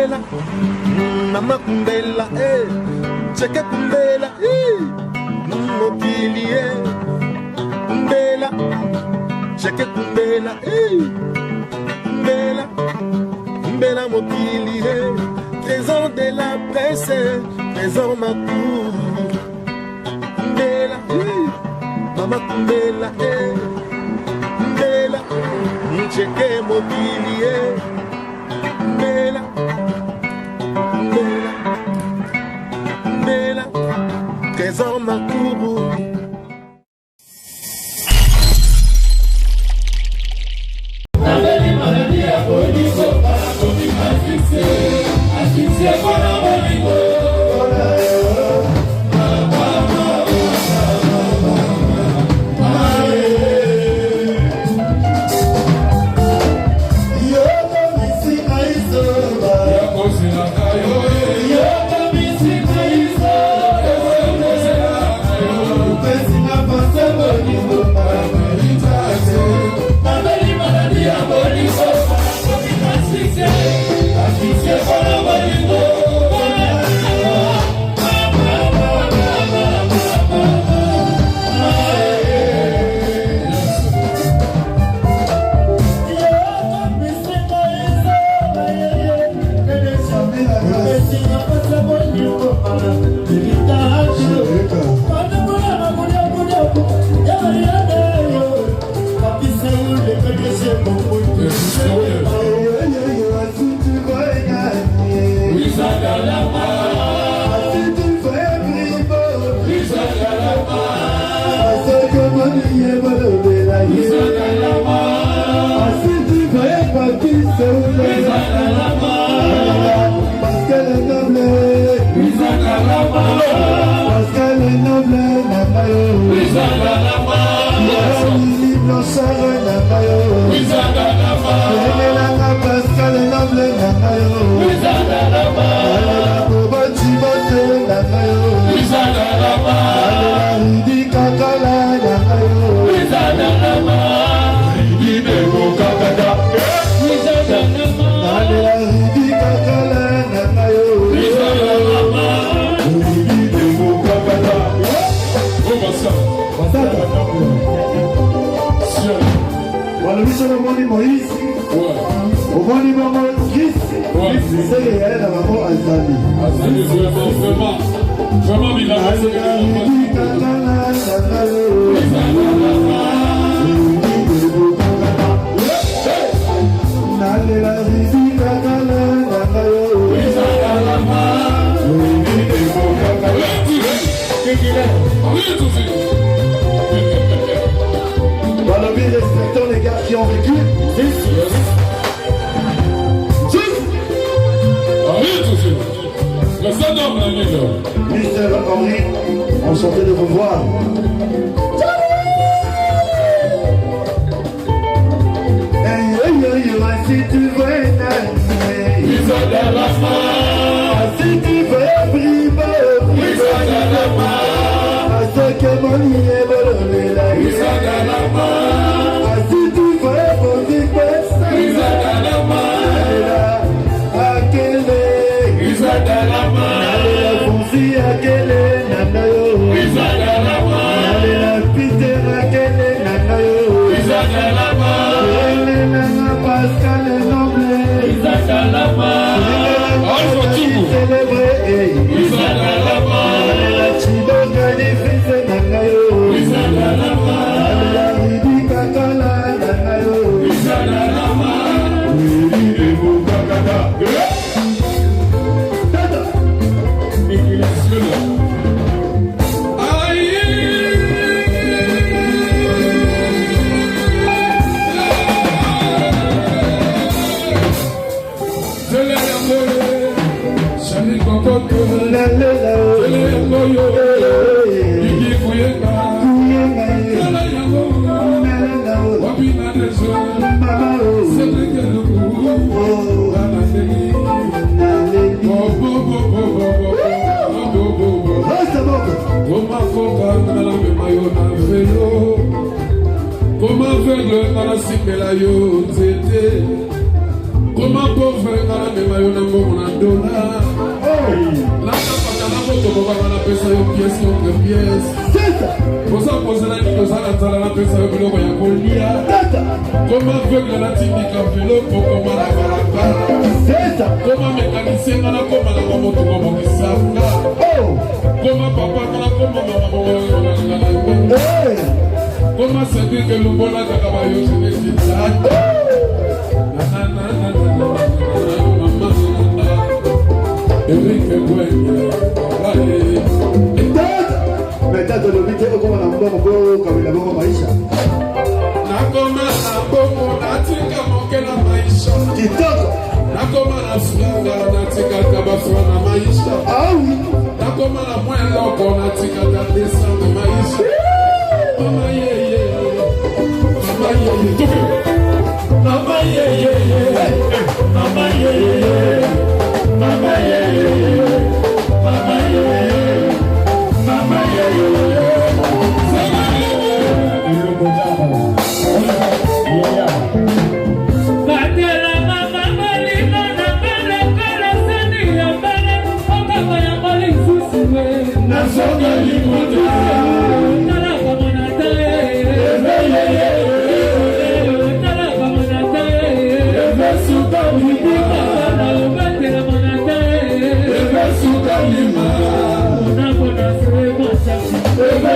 kumbela, mama kumbela, cheke kumbela, mokili, kumbela, cheke kumbela, kumbela, kumbela mokili, trésor de la presse, trésor makou, kumbela, mama kumbela, kumbela, cheke mokili, kumbela, kumbela, kumbela, trésor makou. Respectons les gars qui ont vécu. Mister Henri, enchanté de vous voir. Si tu veux si tu veux Comment pauvre dans la même dollars. La capacana moto pour voir la pesa une pièce contre pièce. Pour ça, pour ça, la pesa une biloko ya kolia. Comment aveugle la tindika vélo pour comment la barabara. Comment mécanicien na comment la moto comme kisanga. Comment papa na comment maman. Comment c'est dire que le bon la kabayo je ne dis pas. Metade le vite au comme na mbogo comme la bongo maisha. Na koma na bongo na tika mokela maisha. Kitoko. Na koma na franga na tika kabafra na maisha. Ah oui. Na koma na moins loko na tika ta descendre maisha. Mama yeye. Mama yeye. Tupe. Mama yeye. Mama yeye. Mama yeye. Mama yeye. Mama yeye. Eva